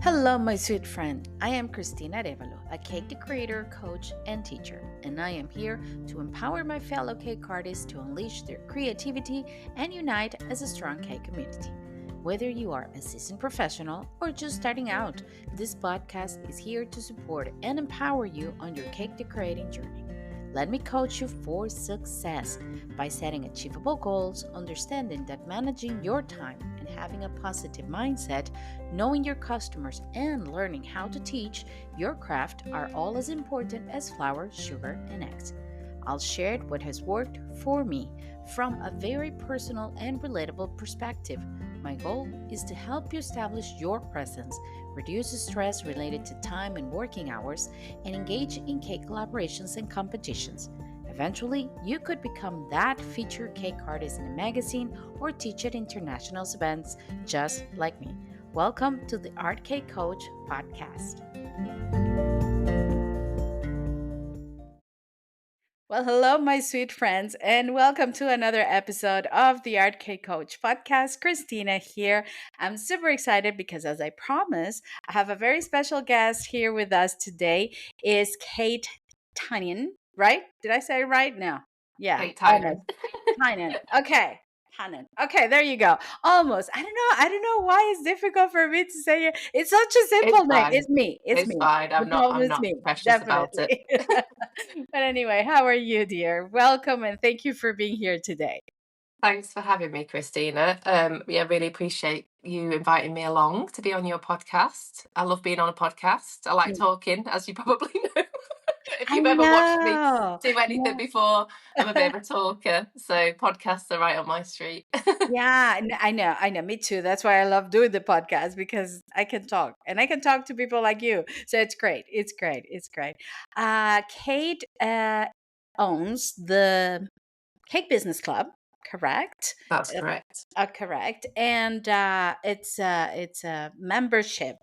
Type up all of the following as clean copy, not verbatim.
Hello, my sweet friend. I am Cristina Arevalo, a cake decorator, coach, and teacher, and I am here to empower my fellow cake artists to unleash their creativity and unite as a strong cake community. Whether you are a seasoned professional or just starting out, this podcast is here to support and empower you on your cake decorating journey. Let me coach you for success by setting achievable goals, understanding that managing your time and having a positive mindset, knowing your customers, and learning how to teach your craft are all as important as flour, sugar, and eggs. I'll share what has worked for me from a very personal and relatable perspective. My goal is to help you establish your presence, reduce stress related to time and working hours, and engage in cake collaborations and competitions. Eventually, you could become that featured cake artist in a magazine or teach at international events just like me. Welcome to the Art Cake Coach podcast. Well, hello, my sweet friends, and welcome to another episode of the Art Cake Coach podcast. Christina here. I'm super excited because, as I promised, I have a very special guest here with us today. Is Kate Tynan, right? Did I say it right? No. Yeah, Kate almost. Tynan. Tynan. Okay. Tynan. Okay, there you go. Almost. I don't know. I don't know why it's difficult for me to say it. It's such a It's simple name. fine. It's me. It's It's me. fine. The I'm not problem I'm is not me. precious about it. Definitely. But anyway, how are you, dear? Welcome and thank you for being here today. Thanks for having me, Christina. Yeah, really appreciate you inviting me along to be on your podcast. I love being on a podcast. I like Mm. talking, as you probably know. If I you've ever watched me know. do anything Yeah. before, I'm a bit of a talker. So podcasts are right on my street. Yeah, I know. I know. Me too. That's why I love doing the podcast because I can talk and I can talk to people like you. So it's great. It's great. It's great. Kate owns the Cake Business Club, correct? That's correct. Correct. And it's a membership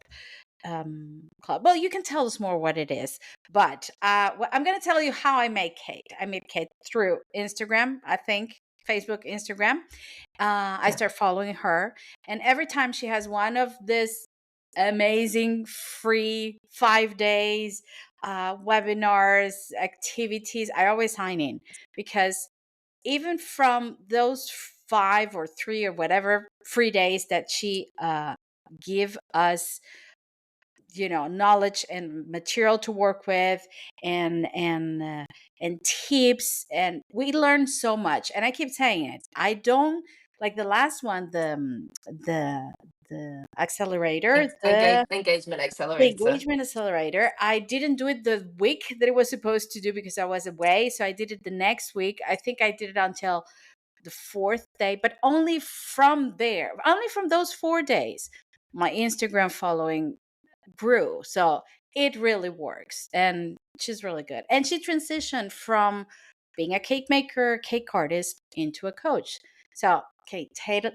club. Well, you can tell us more what it is, but I'm going to tell you how I made Kate. I made Kate through Instagram, I think, Facebook, Instagram. I Yeah. start following her, and every time she has one of this amazing free 5 days webinars, activities, I always sign in because even from those 5 or 3 or whatever free days that she give us, knowledge and material to work with, and tips, and we learn so much. And I keep saying it, I don't like the last one, the accelerator, Engagement the accelerator. engagement accelerator. I didn't do it the week that it was supposed to do because I was away, so I did it the next week. I think I did it until the fourth day, but only from there, only from those 4 days, my Instagram following grew. So it really works. And she's really good. And she transitioned from being a cake maker, cake artist into a coach. So, Kate,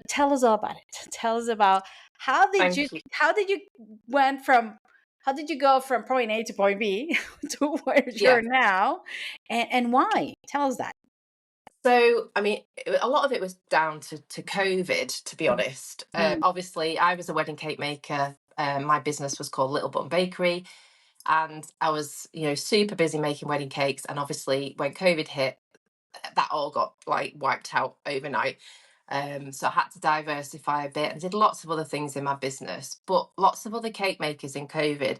tell us all about it. Tell us about Thank you. how did you went from how did you go from point A to point B to where Yeah. you're now, and why? Tell us that. So, I mean, a lot of it was down to COVID, to be honest. Mm, Obviously, I was a wedding cake maker. My business was called Little Button Bakery, and I was, super busy making wedding cakes. And obviously, when COVID hit, that all got like wiped out overnight. So I had to diversify a bit and did lots of other things in my business. But lots of other cake makers in COVID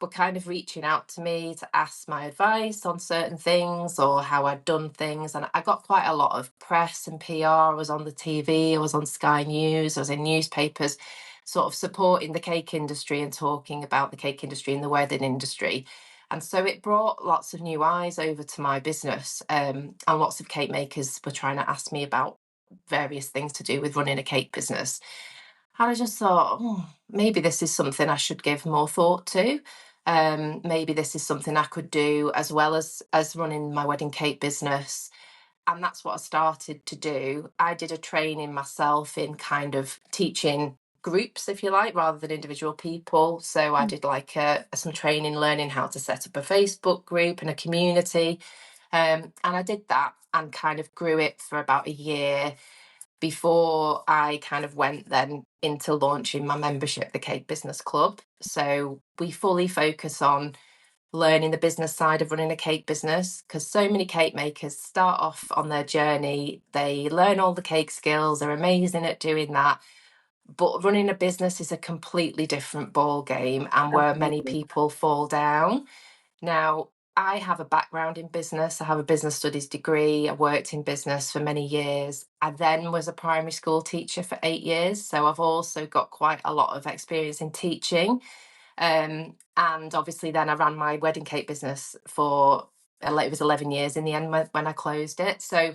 were kind of reaching out to me to ask my advice on certain things or how I'd done things. And I got quite a lot of press and PR. I was on the TV, I was on Sky News, I was in newspapers, sort of supporting the cake industry and talking about the cake industry and the wedding industry. And so it brought lots of new eyes over to my business. And lots of cake makers were trying to ask me about various things to do with running a cake business. And I just thought, maybe this is something I should give more thought to. Maybe this is something I could do as well as running my wedding cake business. And that's what I started to do. I did a training myself in kind of teaching groups, if you like, rather than individual people. So I did like some training, learning how to set up a Facebook group and a community. And I did that and kind of grew it for about a year. before I kind of went then into launching my membership, the Cake Business Club. So we fully focus on learning the business side of running a cake business, because so many cake makers start off on their journey, they learn all the cake skills, they're amazing at doing that, but running a business is a completely different ball game, and where many Absolutely. people fall down. Now, I have a background in business. I have a business studies degree. I worked in business for many years. I then was a primary school teacher for 8 years. So I've also got quite a lot of experience in teaching. And obviously, then I ran my wedding cake business for it was 11 years in the end when I closed it. So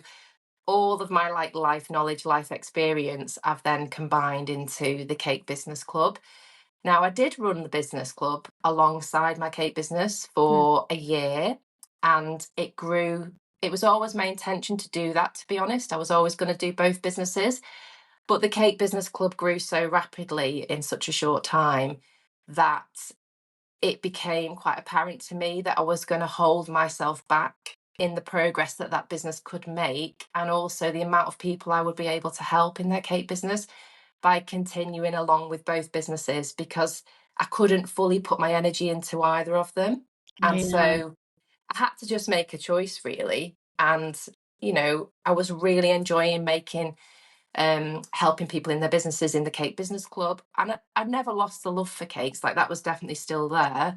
all of my like life knowledge, life experience, I've then combined into the Cake Business Club. Now, I did run the business club alongside my cake business Mm. for a year, and it grew. It was always my intention to do that, to be honest. I was always going to do both businesses, but the cake business club grew so rapidly in such a short time that it became quite apparent to me that I was going to hold myself back in the progress that that business could make, and also the amount of people I would be able to help in their cake business by continuing along with both businesses, because I couldn't fully put my energy into either of them. And Yeah. so I had to just make a choice, really. And, I was really enjoying making, helping people in their businesses in the Cake Business Club. And I never lost the love for cakes. Like, that was definitely still there.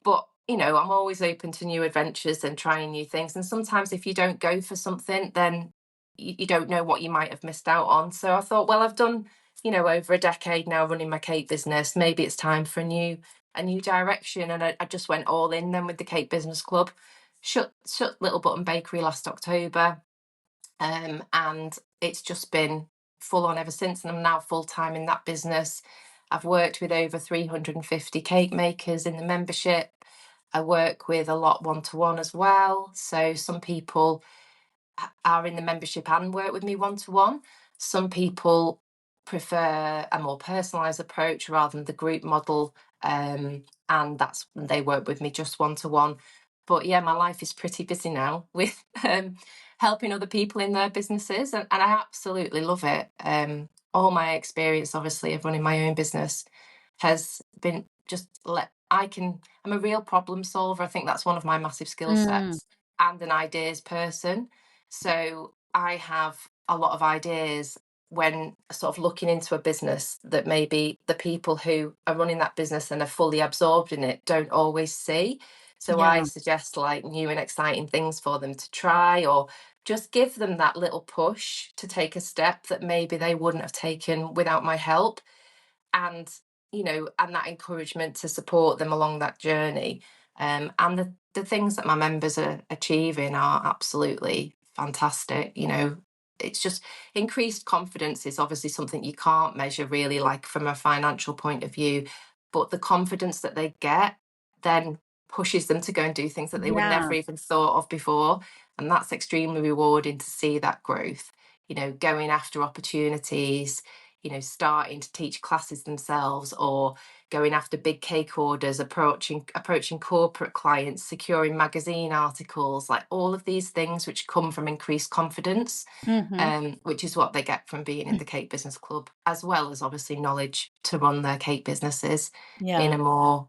But, I'm always open to new adventures and trying new things. And sometimes if you don't go for something, then you don't know what you might have missed out on. So I thought, well, I've done, over a decade now running my cake business. Maybe it's time for a new direction. And I just went all in then with the Cake Business Club. Shut Little Button Bakery last October. And it's just been full on ever since. And I'm now full time in that business. I've worked with over 350 cake makers in the membership. I work with a lot one to one as well. So some people are in the membership and work with me one to one. Some people prefer a more personalised approach rather than the group model, and that's when they work with me just one to one. But yeah, my life is pretty busy now with helping other people in their businesses, and I absolutely love it. All my experience, obviously, of running my own business has been just I'm a real problem solver. I think that's one of my massive skill Mm. sets, and an ideas person. So I have a lot of ideas when sort of looking into a business that maybe the people who are running that business and are fully absorbed in it don't always see. So I Yeah. suggest like new and exciting things for them to try, or just give them that little push to take a step that maybe they wouldn't have taken without my help. And and that encouragement to support them along that journey. And the things that my members are achieving are absolutely fantastic. It's just increased confidence is obviously something you can't measure really, like from a financial point of view, but the confidence that they get then pushes them to go and do things that they would Yeah. never even thought of before. And that's extremely rewarding to see that growth, going after opportunities, starting to teach classes themselves, or going after big cake orders, approaching corporate clients, securing magazine articles, like all of these things which come from increased confidence, Hmm. which is what they get from being in the Cake Business Club, as well as obviously knowledge to run their cake businesses in Yeah. a more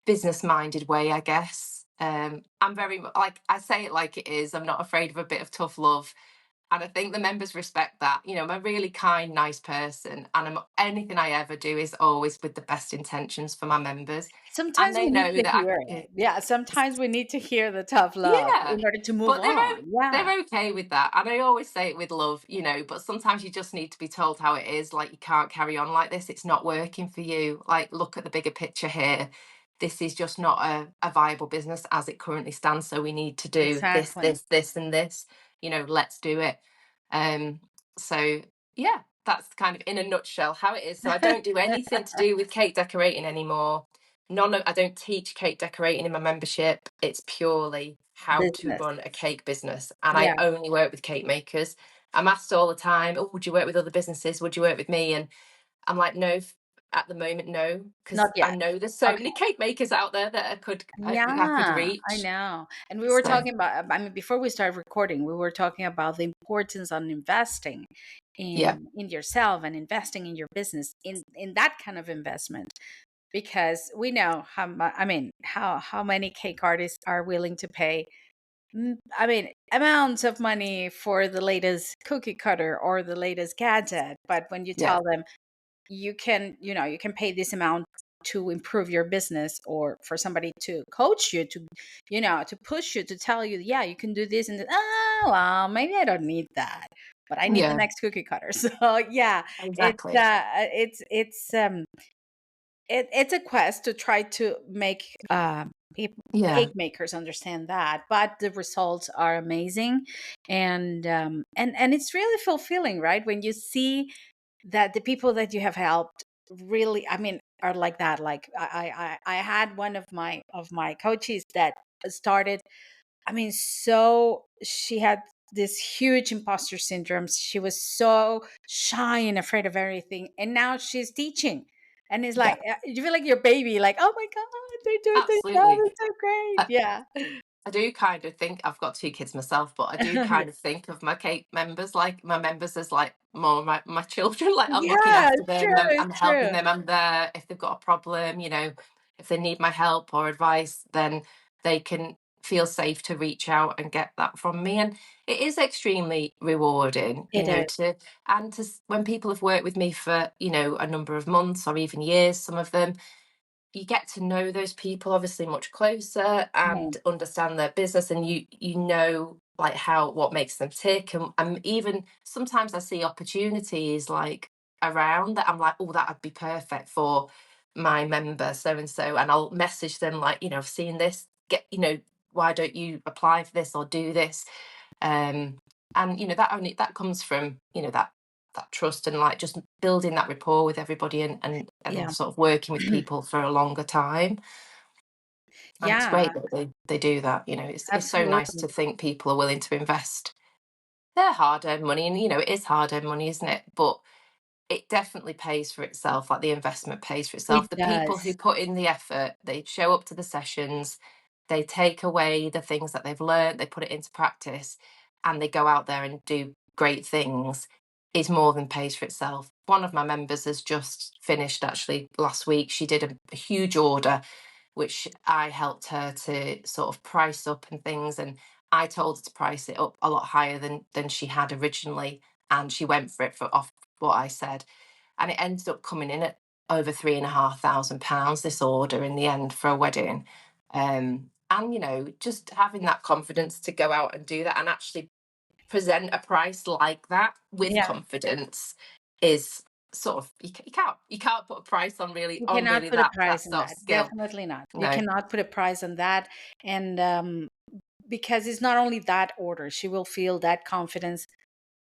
business minded way, I guess. I'm very like I say it like it is. I'm not afraid of a bit of tough love, and I think the members respect that. I'm a really kind, nice person, and anything I ever do is always with the best intentions for my members. And Sometimes we they need know to that hear it. Yeah, sometimes we need to hear the tough love yeah, in order to move but on. Yeah, they're okay with that, and I always say it with love, but sometimes you just need to be told how it is. Like, you can't carry on like this. It's not working for you. Like, look at the bigger picture here. This is just not a viable business as it currently stands. So we need to do this, exactly. this, this, and this. Let's do it. Um, so yeah, that's kind of in a nutshell how it is. So I don't do anything to do with cake decorating anymore. I don't teach cake decorating in my membership. It's purely how to Business. run a cake business. And I Yeah. only work with cake makers. I'm asked all the time, oh, would you work with other businesses? Would you work with me? And I'm like, no, at the moment, no, Not because I yet. know there's so Okay. many cake makers out there that I could Yeah, I reach. know. And we were So talking about, I mean, before we started recording, we were talking about the importance on investing yeah, in yourself and investing in your business in that kind of investment, because we know how much, I mean, how many cake artists are willing to pay, I mean, amounts of money for the latest cookie cutter or the latest gadget. But when you yeah, tell them you can, you can pay this amount to improve your business, or for somebody to coach you, to, to push you, to tell you, yeah, you can do this, and oh, well, maybe I don't need that, but I need the yeah, next cookie cutter. So yeah, it's exactly. it's a quest to try to make people, Yeah, cake makers, understand that, but the results are amazing. And it's really fulfilling, right, when you see that the people that you have helped really, I mean, are like that. Like I had one of my coaches that started, I mean, so she had this huge imposter syndrome. She was so shy and afraid of everything. And now she's teaching. And it's yeah, like, you feel like your baby, like, oh my God, they're doing their job. absolutely. It's so great. Yeah. I do kind of think I've got two kids myself, but I do kind of think of my Cape members, like my members, as like more my children. Like I'm looking Yeah, after it's them, true. I'm It's helping true. them. I'm there if they've got a problem. If they need my help or advice, then they can feel safe to reach out and get that from me. And it is extremely rewarding, It is. when people have worked with me for a number of months or even years, some of them, you get to know those people obviously much closer Yeah. and understand their business, and you know like how what makes them tick, and even sometimes I see opportunities like around that I'm like, oh, that would be perfect for my member so and so, and I'll message them like, I've seen this, why don't you apply for this or do this. And that comes from that trust and like just building that rapport with everybody, and Yeah. sort of working with people for a longer time. And it's Yeah, great that they do that. It's so nice absolutely. to think people are willing to invest their hard-earned money, and it is hard-earned money, isn't it? But it definitely pays for itself. Like the investment pays for It itself. The people who does. put in the effort, they show up to the sessions, they take away the things that they've learned, they put it into practice, and they go out there and do great things, is more than pays for itself. One of my members has just finished actually last week. She did a huge order, which I helped her to sort of price up and things. And I told her to price it up a lot higher than she had originally. And she went for it for off what I said. And it ended up coming in at over £3,500, this order in the end for a wedding. And just having that confidence to go out and do that and actually present a price like that with Yeah. confidence is sort of, you can't put a price on really You on cannot really put a that price on sort of that. skill. Definitely not. You No. cannot put a price on that. And because it's not only that order, she will feel that confidence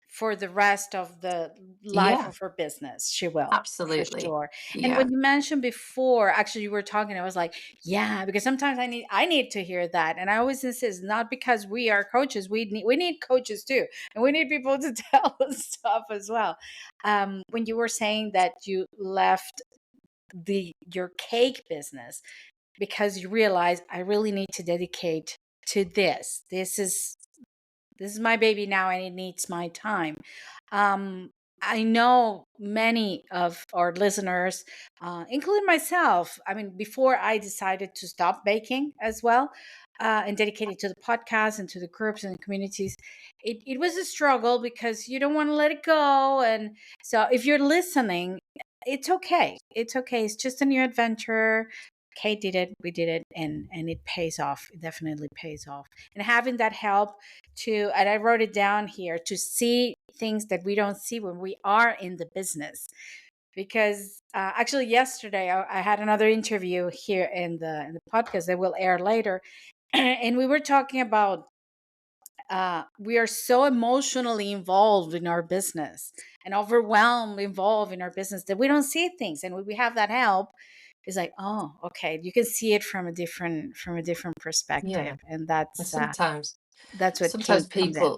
for the rest of the life Yeah, of her business. She will, for absolutely. sure. And Yeah. when you mentioned before, actually, you were talking, I was like, yeah, because sometimes I need to hear that. And I always insist, not because we are coaches, we need coaches too, and we need people to tell us stuff as well. When you were saying that you left your cake business because you realize, I really need to dedicate to this. This is my baby now, and it needs my time. um I know many of our listeners, including myself, I mean, before I decided to stop baking as well, and dedicate it to the podcast and to the groups and the communities, it was a struggle because you don't want to let it go. And so if you're listening, it's okay. It's okay. It's just a new adventure. Kate did it, we did it, and it pays off. It definitely pays off. And having that help to, and I wrote it down here, to see things that we don't see when we are in the business. Because actually yesterday I had another interview here in the podcast that will air later, and we were talking about, we are so emotionally involved in our business and overwhelmed involved in our business that we don't see things. And when we have that help, it's like, oh, okay, you can see it from a different perspective. Yeah. And And that's sometimes that's what sometimes Kate comes in.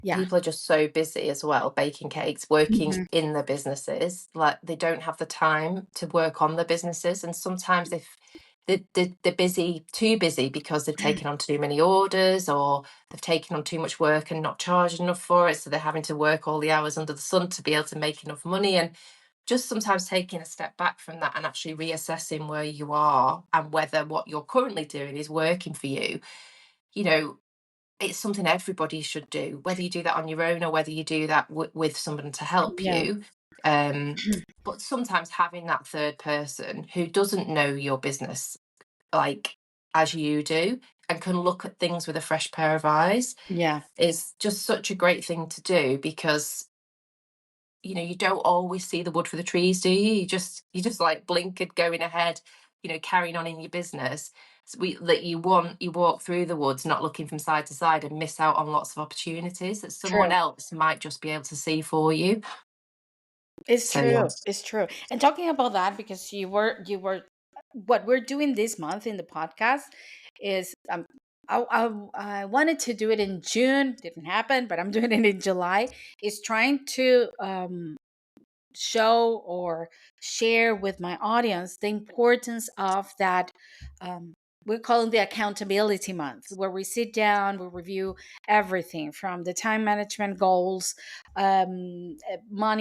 Yeah. people are just so busy as well, baking cakes, working Mhm. in their businesses, like they don't have the time to work on their businesses. And sometimes if they're busy, too busy, because they've taken on too many orders, or they've taken on too much work and not charged enough for it, so they're having to work all the hours under the sun to be able to make enough money. And just sometimes taking a step back from that and actually reassessing where you are and whether what you're currently doing is working for you, you know, it's something everybody should do, whether you do that on your own or whether you do that with someone to help Yeah. you. But sometimes having that third person who doesn't know your business like as you do and can look at things with a fresh pair of eyes Yeah. is just such a great thing to do, because you don't always see the wood for the trees, do you? You just like blinkered going ahead, carrying on in your business. So you walk through the woods not looking from side to side and miss out on lots of opportunities that someone True. else might just be able to see for you. It's So yeah. true. It's true. And talking about that, because you were what we're doing this month in the podcast is I wanted to do it in June, didn't happen, but I'm doing it in July. Is trying to show or share with my audience the importance of that. um, we're calling the accountability month, where we sit down, we review everything from the time management goals, money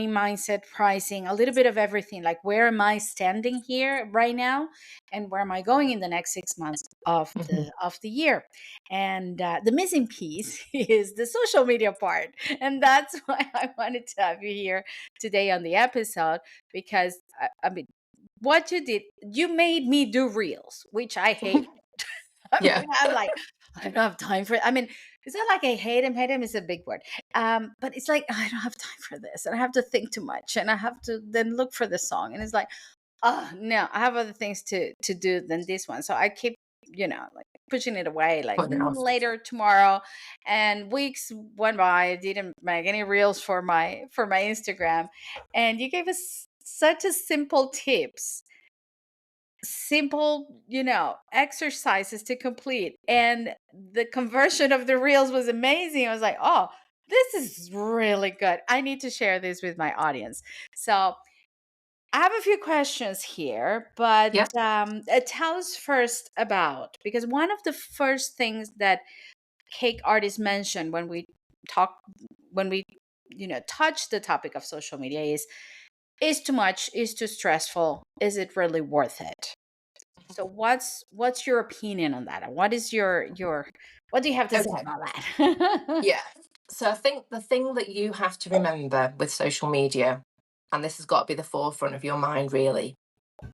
mindset, pricing, a little bit of everything, like where am I standing here right now, and where am I going in the next 6 months of Mhm. the year. And the missing piece is the social media part, and that's why I wanted to have you here today on the episode, because I mean, what you did, you made me do reels, which I hate. I Yeah. mean, I'm like, I don't have time for it. I mean, it's not like I hate him. Hate him is a big word. But it's like I don't have time for this, and I have to think too much, and I have to then look for the song, and it's like, oh no, I have other things to do than this one. So I keep, like pushing it away, like Putting it off. later tomorrow. And weeks went by. I didn't make any reels for my Instagram. And you gave us such a simple tips, simple, exercises to complete. And the conversion of the reels was amazing. I was like, oh, this is really good. I need to share this with my audience. So I have a few questions here, but Yeah. tell us first about, because one of the first things that cake artists mentioned talk when we touch the topic of social media is too much, is too stressful, is it really worth it? So what's your opinion on that? And what is your what do you have to say Okay. about that? Yeah. So I think the thing that you have to remember with social media, and this has got to be the forefront of your mind really,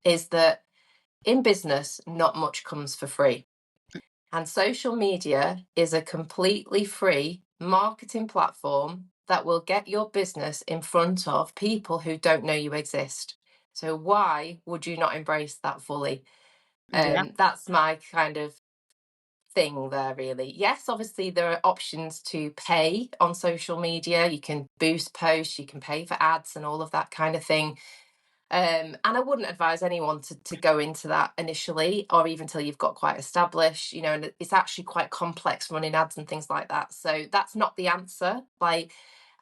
is that in business, not much comes for free. And social media is a completely free marketing platform that will get your business in front of people who don't know you exist. So why would you not embrace that fully? Yeah, That's my kind of thing there, really. Yes, obviously there are options to pay on social media. You can boost posts, you can pay for ads and all of that kind of thing. And I wouldn't advise anyone to go into that initially, or even till you've got quite established, and it's actually quite complex running ads and things like that. So that's not the answer. Like,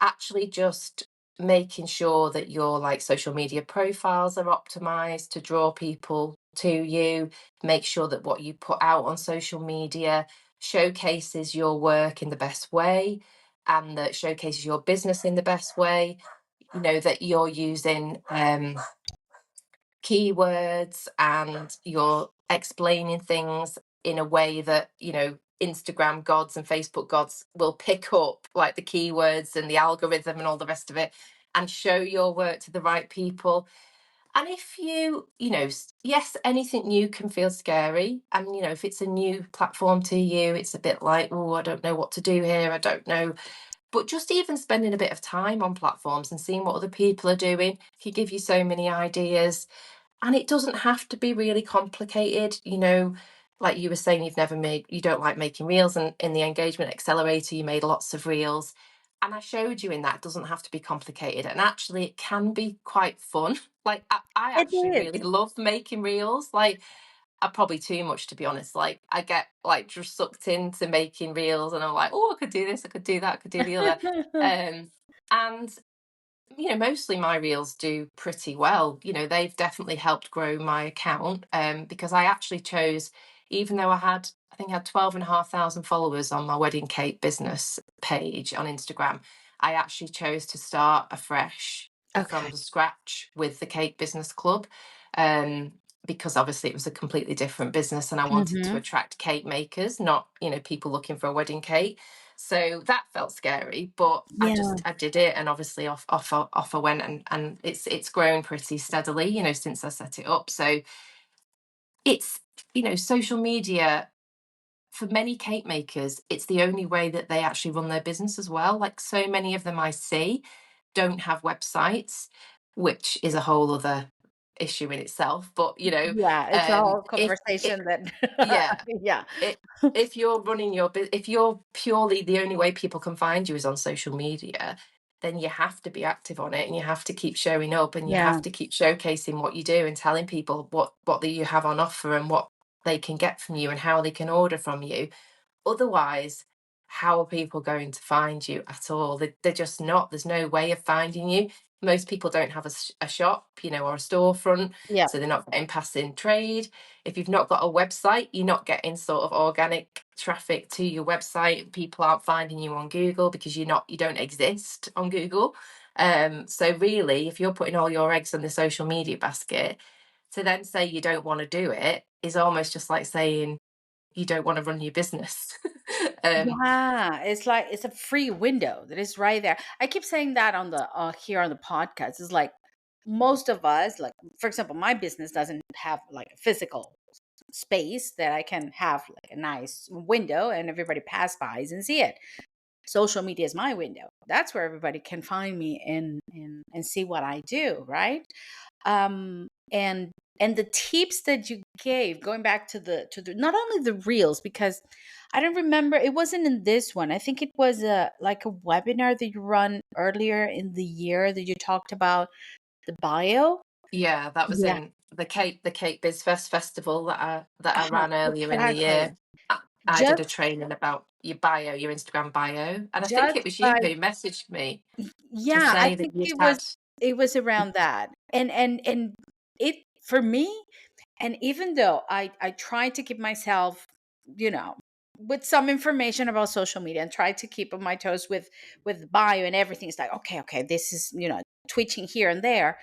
actually just making sure that your like social media profiles are optimized to draw people to you, make sure that what you put out on social media showcases your work in the best way, and that showcases your business in the best way, that you're using keywords and you're explaining things in a way that, Instagram gods and Facebook gods will pick up like the keywords and the algorithm and all the rest of it and show your work to the right people. And if yes, anything new can feel scary. And, if it's a new platform to you, it's a bit like, oh, I don't know what to do here. I don't know. But just even spending a bit of time on platforms and seeing what other people are doing can give you so many ideas. And it doesn't have to be really complicated, like you were saying, you don't like making reels, and in the engagement accelerator you made lots of reels, and I showed you in that it doesn't have to be complicated, and actually it can be quite fun. Like I it actually is. really love making reels. Like are probably too much, to be honest. Like I get like just sucked into making reels, and I'm like, oh, I could do this, I could do that, I could do the other. And mostly my reels do pretty well. They've definitely helped grow my account, because I actually chose, even though I think I had 12,500 followers on my wedding cake business page on Instagram, I actually chose to start afresh Okay. from scratch with the Cake Business Club. Um, because obviously it was a completely different business and I wanted to Hmm. attract cake makers, not, people looking for a wedding cake. So that felt scary, but Yeah. I did it, and obviously off I went, and it's grown pretty steadily, since I set it up. So it's social media for many cake makers, it's the only way that they actually run their business as well. Like so many of them I see don't have websites, which is a whole other issue in itself. But Yeah, it's a whole if it conversation that yeah, yeah. it, if you're running if you're purely the only way people can find you is on social media, then you have to be active on it, and you have to keep showing up, and you Yeah. have to keep showcasing what you do and telling people what that you have on offer and what they can get from you and how they can order from you. Otherwise, how are people going to find you at all? They're just not. There's no way of finding you. Most people don't have a shop, or a storefront, Yeah. so they're not getting passing trade. If you've not got a website, you're not getting sort of organic traffic to your website. People aren't finding you on Google because you don't exist on Google. So really, if you're putting all your eggs in the social media basket, to then say you don't want to do it is almost just like saying you don't want to run your business. um, Yeah, it's like it's a free window that is right there. I keep saying that on the here on the podcast. It's like most of us, like for example, my business doesn't have like a physical space that I can have like a nice window and everybody pass by and see it. Social media is my window. That's where everybody can find me and see what I do, right? And the tips that you gave, going back to the not only the reels, because I don't remember, it wasn't in this one. I think it was a like a webinar that you run earlier in the year that you talked about the bio. yeah, that was Yeah. in the Cape Biz Fest festival that I Uh-huh, ran earlier in the exactly. year. I did a Just training about your bio, your Instagram bio, and I think just it was you by who messaged me to yeah, I say think that you'd had. it was around that. And it for me, and even though I try to keep myself, you know, with some information about social media and try to keep on my toes with bio and everything, it's like, okay, this is, twitching here and there.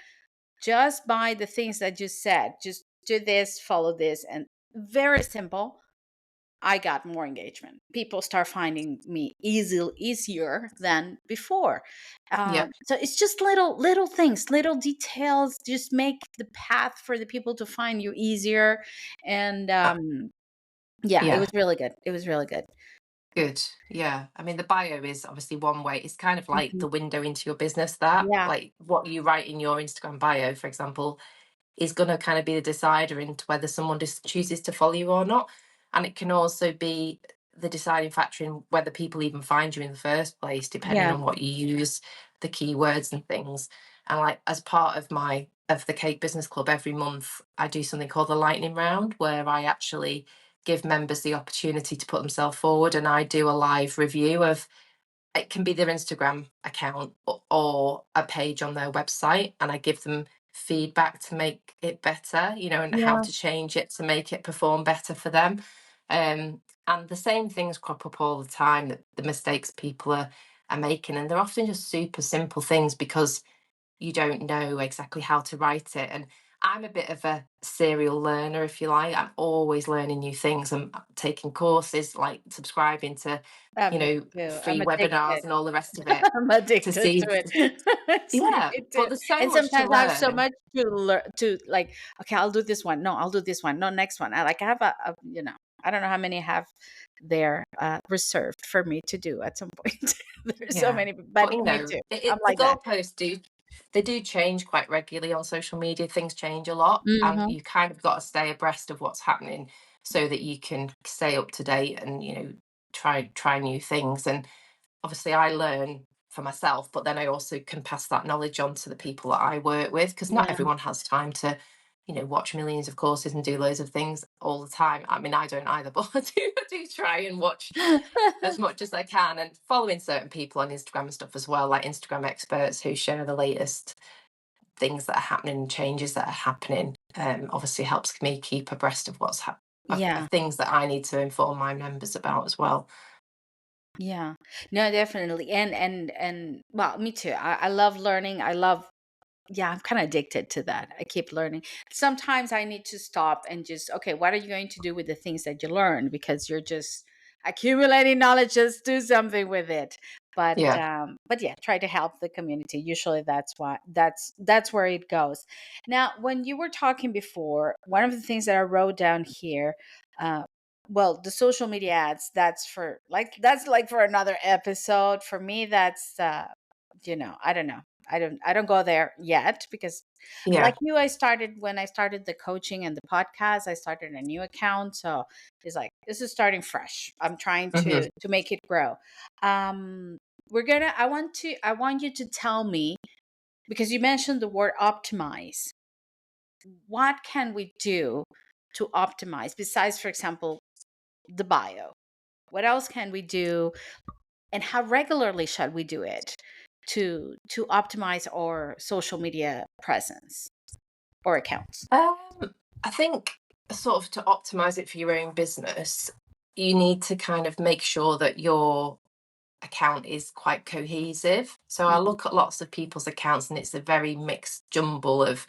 Just by the things that you said, just do this, follow this, and very simple. I got more engagement. People start finding me easier than before. Yep. So it's just little things, little details, just make the path for the people to find you easier. And uh, yeah, it yeah. was really good. It was really good. Good. Yeah. I mean, the bio is obviously one way. It's kind of like Mhm. the window into your business, that Yeah, like what you write in your Instagram bio, for example, is going to kind of be the decider into whether someone just chooses to follow you or not. And it can also be the deciding factor in whether people even find you in the first place, depending yeah, on what you use, the keywords and things. And like as part of the Cake Business Club, every month I do something called the lightning round, where I actually give members the opportunity to put themselves forward, and I do a live review of, it can be their Instagram account or a page on their website, and I give them feedback to make it better, and how yeah, to change it to make it perform better for them. And the same things crop up all the time, that the mistakes people are making, and they're often just super simple things because you don't know exactly how to write it. And I'm a bit of a serial learner, if you like. I'm always learning new things. I'm taking courses, like subscribing to, me too. I'm free webinars addicted. and all the rest of it I'm to addicted see. to it. It's me Yeah, too. but there's so And much to sometimes I have so learn. much to learn to like, okay, I'll do this one. No, I'll do this one. No, next one. I have I don't know how many I have there reserved for me to do at some point. There's so Yeah, many, but but me too. I'm the like that. goalposts do change quite regularly on social media. Things change a lot, and Hmm. you kind of got to stay abreast of what's happening so that you can stay up to date and try new things. And obviously, I learn for myself, but then I also can pass that knowledge on to the people that I work with, because not Yeah. everyone has time to watch millions of courses and do loads of things. all the time. I mean, I don't either, but I do try and watch as much as I can, and following certain people on Instagram and stuff as well, like Instagram experts who share the latest things that are happening, changes that are happening. Obviously helps me keep abreast of what's of Yeah. things that I need to inform my members about as well. Yeah. No, definitely. And well, me too. I love learning. I love, yeah, I'm kind of addicted to that. I keep learning. Sometimes I need to stop and just, okay, what are you going to do with the things that you learn? Because you're just accumulating knowledge, just do something with it. Yeah. But yeah, try to help the community. Usually that's where it goes. Now, when you were talking before, one of the things that I wrote down here, uh, well, the social media ads, that's like for another episode. For me, that's I don't know. I don't go there yet because like Yeah. you, when I started the coaching and the podcast, I started a new account. So it's like this is starting fresh. I'm trying Hmm. to make it grow. Um we're gonna I want you to tell me, because you mentioned the word optimize. What can we do to optimize besides, for example, the bio? What else can we do, and how regularly should we do it to optimize our social media presence or accounts? I think sort of to optimize it for your own business, you need to kind of make sure that your account is quite cohesive. So I Mhm. look at lots of people's accounts and it's a very mixed jumble of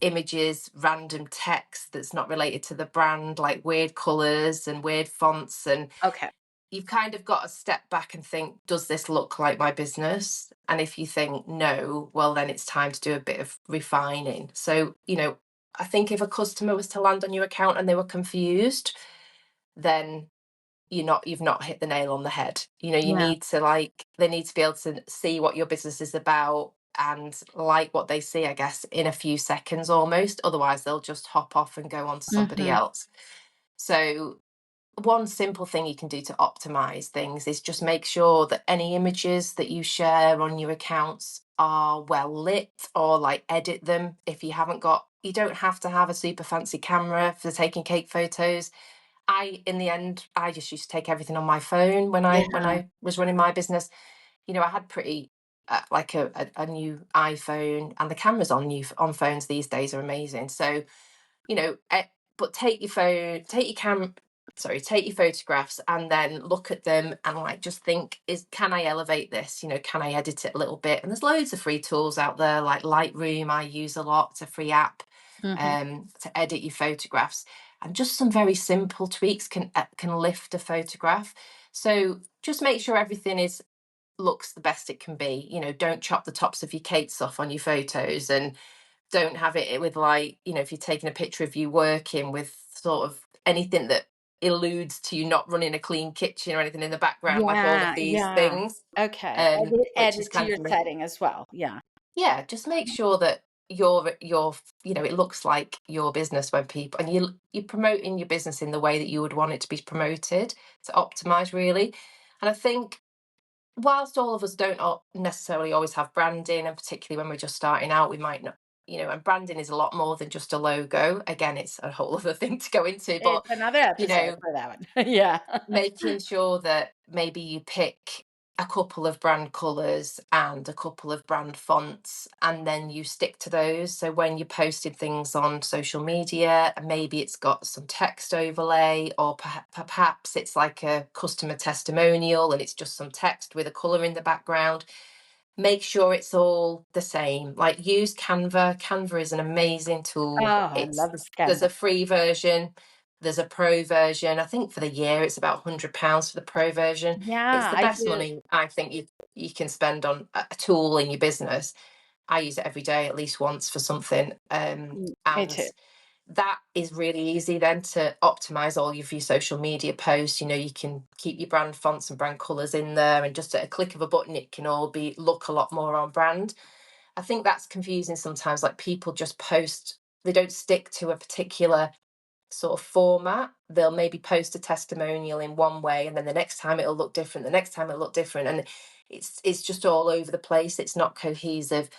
images, random text that's not related to the brand, like weird colors and weird fonts. And Okay. you've kind of got to step back and think, does this look like my business? And if you think no, well, then it's time to do a bit of refining. So, I think if a customer was to land on your account and they were confused, then you've not hit the nail on the head. You Yeah. need to they need to be able to see what your business is about and like what they see, I guess, in a few seconds almost. Otherwise, they'll just hop off and go on to somebody Mhm. else. So one simple thing you can do to optimize things is just make sure that any images that you share on your accounts are well lit, or like edit them. If you don't have to have a super fancy camera for taking cake photos. In the end, I just used to take everything on my phone when Yeah. I was running my business. I had pretty like a new iPhone, and the cameras on phones these days are amazing. So you know, eh, but take your photographs and then look at them and like just think, can I elevate this? Can I edit it a little bit? And there's loads of free tools out there, like Lightroom. I use a lot. It's a free app Mhm. to edit your photographs, and just some very simple tweaks can lift a photograph. So just make sure everything is looks the best it can be. Don't chop the tops of your cakes off on your photos, and don't have it with like, if you're taking a picture of you working, with sort of anything that alludes to you not running a clean kitchen or anything in the background, like all of Yeah, these yeah. things, Okay. which is Edit to kind your of setting as well. Yeah. yeah, just make sure that it looks like your business when people, and you're promoting your business in the way that you would want it to be promoted, to optimize really. And I think whilst all of us don't necessarily always have branding, and particularly when we're just starting out, we might not, and branding is a lot more than just a logo. Again, it's a whole other thing to go into, but It's another you episode know, for that one. Yeah. making sure that maybe you pick a couple of brand colors and a couple of brand fonts, and then you stick to those. So when you're posting things on social media, maybe it's got some text overlay, or perhaps it's like a customer testimonial and it's just some text with a color in the background. Make sure it's all the same. Like, use Canva. Canva is an amazing Oh, tool. I It's love the There's Canva. a free version, there's a pro version. I think for the year it's about £100 for the pro version. It's Yeah, the I best do. money I think you can spend on a tool in your business. I use it every day at least once for something. Me too. And that is really easy then to optimize all of your social media posts. You can keep your brand fonts and brand colors in there, and just at a click of a button it can all be look a lot more on brand. I think that's confusing sometimes, like people just post, they don't stick to a particular sort of format. They'll maybe post a testimonial in one way, and then the next time it'll look different, the next time it'll look different, and it's just all over the place. It's not cohesive.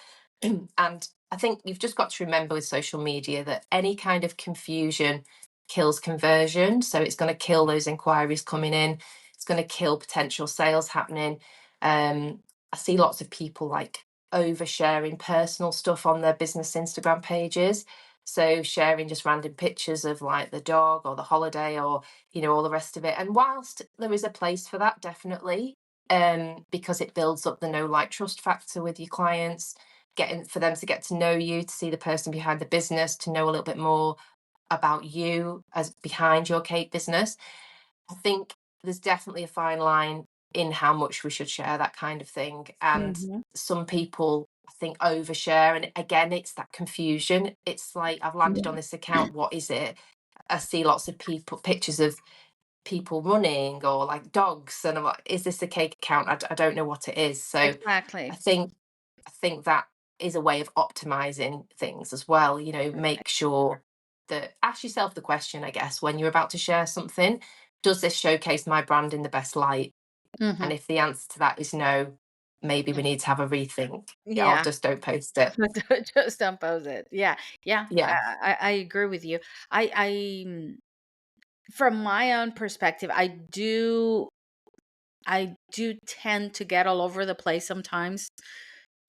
And I think you've just got to remember with social media that any kind of confusion kills conversion. So it's going to kill those inquiries coming in. It's going to kill potential sales happening. I see lots of people like oversharing personal stuff on their business Instagram pages. So sharing just random pictures of like the dog or the holiday or, all the rest of it. And whilst there is a place for that, definitely, because it builds up the know, like, trust factor with your clients, getting for them to get to know you, to see the person behind the business, to know a little bit more about you as behind your cake business. I think there's definitely a fine line in how much we should share that kind of thing. And Hmm. some people, I think, overshare. And again, it's that confusion. It's like, I've landed on Yeah, this account. What is it? I see lots of people, pictures of people running or like dogs. And I'm like, is this a cake account? I don't know what it is. So I exactly. think I think that is a way of optimizing things as well. Make sure that ask yourself the question, I guess, when you're about to share something, does this showcase my brand in the best light? And Hmm. if the answer to that is no, maybe we need to have a rethink. Yeah, or Yeah. just don't post it. Just don't pose it. Yeah, yeah. Yeah. I agree with you. From my own perspective, I do tend to get all over the place sometimes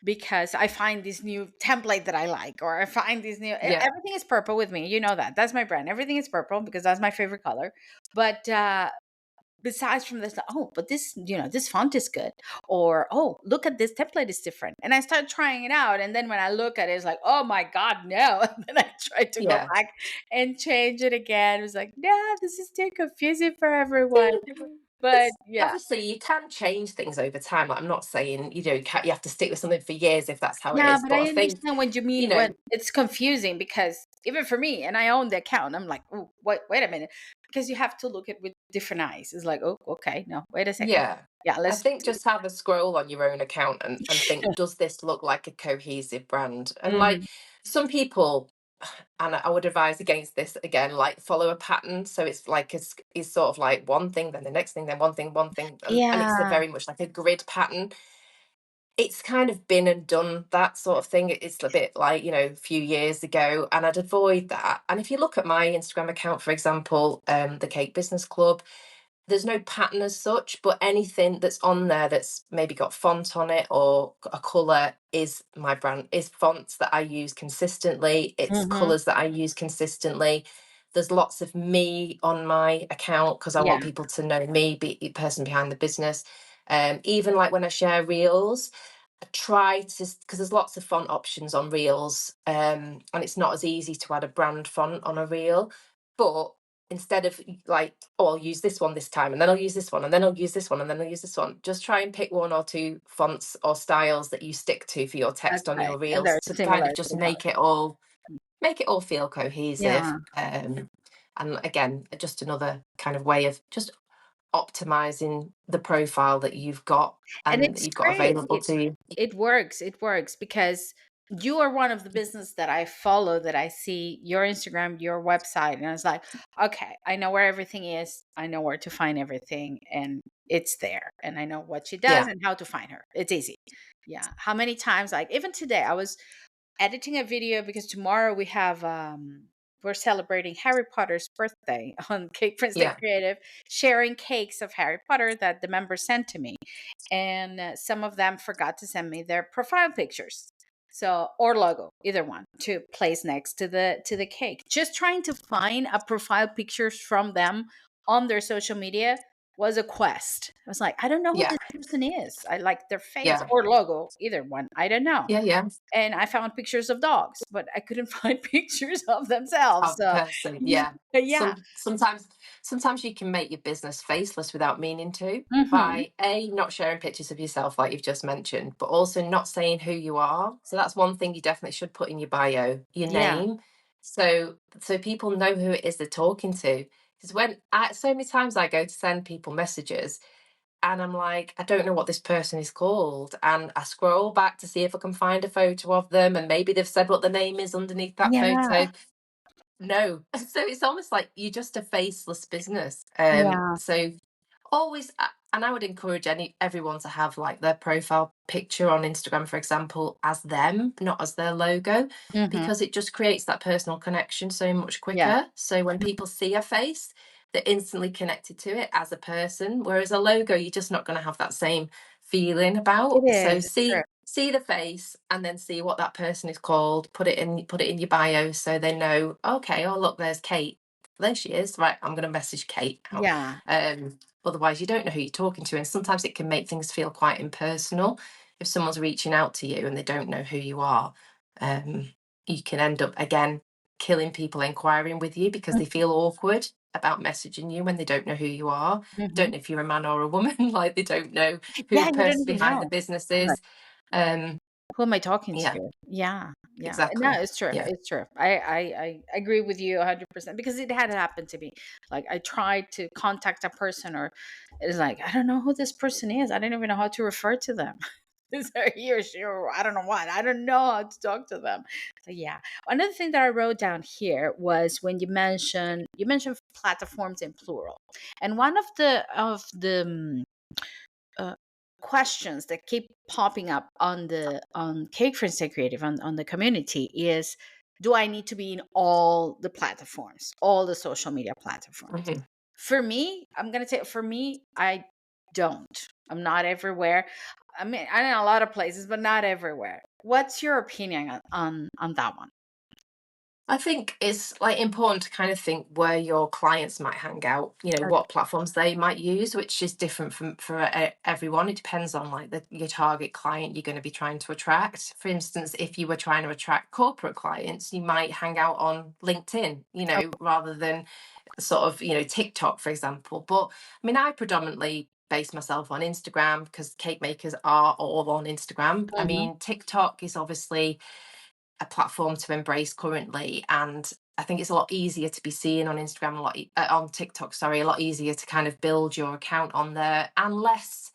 because I find this new template that I like, or I find this new. Yeah. Everything is purple with me. You know that. That's my brand. Everything is purple because that's my favorite color. But besides from this, like, oh, but this font is good, or oh, look at this template is different, and I start trying it out, and then when I look at it, it's like, oh my god, no. And then I try to go Yeah. back and change it again. It's like, nah, this is too confusing for everyone. But It's yeah. obviously you can change things over time. Like, I'm not saying you have to stick with something for years if that's how it Yeah, is. but But I I think understand what you you mean when know, it's confusing, because even for me, and I own the account, I'm like, oh, wait a minute, because you have to look at it with different eyes. It's like, oh, okay, no, wait a second. yeah. Yeah, I let's. think just have a scroll on your own account and think, does this look like a cohesive brand? And like Mhm. some people, and I would advise against this again, like follow a pattern. So it's like it's sort of like one thing, then the next thing, then one thing, and it's a Yeah, very much like a grid pattern. It's kind of been and done, that sort of thing. It's a bit like, a few years ago, and I'd avoid that. And if you look at my Instagram account, for example, the Cake Business Club, there's no pattern as such, but anything that's on there that's maybe got font on it or a color is my brand, is fonts that I use consistently, it's hmm, colors that I use consistently. There's lots of me on my account because I want yeah, people to know me, be the person behind the business. Even like when I share reels, I try to, because there's lots of font options on reels, and it's not as easy to add a brand font on a reel. But instead of like, oh, I'll use this one this time, and then I'll use this one, and then I'll use this one, and then I'll use this one, just try and pick one or two fonts or styles that you stick to for your text on okay, your and they're reels to kind similar of to just the color. make it all feel cohesive. Yeah. And again, just another kind of way of just optimizing the profile that you've got And and that it's you've got great. available to you. It works because you are one of the business that I follow, that I see your Instagram, your website, and I was like, okay, I know where everything is. I know where to find everything, and it's there. And I know what she does Yeah, and how to find her. It's easy. Yeah. How many times, like even today, I was editing a video because tomorrow we're celebrating Harry Potter's birthday on Cake Princeton yeah, Creative, sharing cakes of Harry Potter that the members sent to me, and some of them forgot to send me their profile pictures, so, or logo, either one, to place next to the cake. Just trying to find a profile pictures from them on their social media was a quest. I was like, I don't know who yeah, this person is. I like their face yeah, or logo, either one. I don't know. yeah, yeah. And I found pictures of dogs, but I couldn't find pictures of themselves. Of the So, person, yeah. yeah. Sometimes you can make your business faceless without meaning to, Hmm. by not sharing pictures of yourself like you've just mentioned, but also not saying who you are. So that's one thing you definitely should put in your bio, your Yeah. name, so people know who it is they're talking to. Because so many times I go to send people messages and I'm like, I don't know what this person is called. And I scroll back to see if I can find a photo of them, and maybe they've said what the name is underneath that Yeah. photo. No. So it's almost like you're just a faceless business. Yeah. So Always, and I would encourage everyone to have like their profile picture on Instagram, for example, as them, not as their logo, Hmm. because it just creates that personal connection so much Yeah. quicker. So when people see a face, they're instantly connected to it as a person. Whereas a logo, you're just not going to have that same feeling It about. So is. It's true. see the face and then see what that person is called. Put it in your bio so they know. Okay, oh look, there's Kate. There she is. Right, I'm going to message Kate now. Yeah. Otherwise, you don't know who you're talking to. And sometimes it can make things feel quite impersonal. If someone's reaching out to you and they don't know who you are, um, you can end up, again, killing people inquiring with you because they feel awkward about messaging you when they don't know who you are. Hmm. Don't know if you're a man or a woman, like they don't know who Yeah, the you don't person even behind the know. business Right. is. Um, Who am I talking yeah, to? Yeah, yeah. No, exactly. it's true. Yeah. It's true. I agree with you 100% because it had happened to me. Like I tried to contact a person, or it's like I don't know who this person is. I don't even know how to refer to them. Is there he or she or I don't know what. I don't know how to talk to them. So yeah. Another thing that I wrote down here was when you mentioned platforms in plural, and one of the uh, questions that keep popping up on Cake Friends Stay Creative on the community is, do I need to be in all the platforms, all the social media platforms? Mhm. For me, I'm gonna say for me, I don't. I'm not everywhere. I mean, I'm in a lot of places, but not everywhere. What's your opinion on that one? I think it's like important to kind of think where your clients might hang out, what platforms they might use, which is different from for everyone. It depends on like your target client you're going to be trying to attract. For instance, if you were trying to attract corporate clients, you might hang out on LinkedIn, Okay. rather than sort of, TikTok, for example. But I mean, I predominantly base myself on Instagram because cake makers are all on Instagram. I Mhm. mean, TikTok is obviously a platform to embrace currently, and I think it's a lot easier to be seen on Instagram, on TikTok, sorry, a lot easier to kind of build your account on there, unless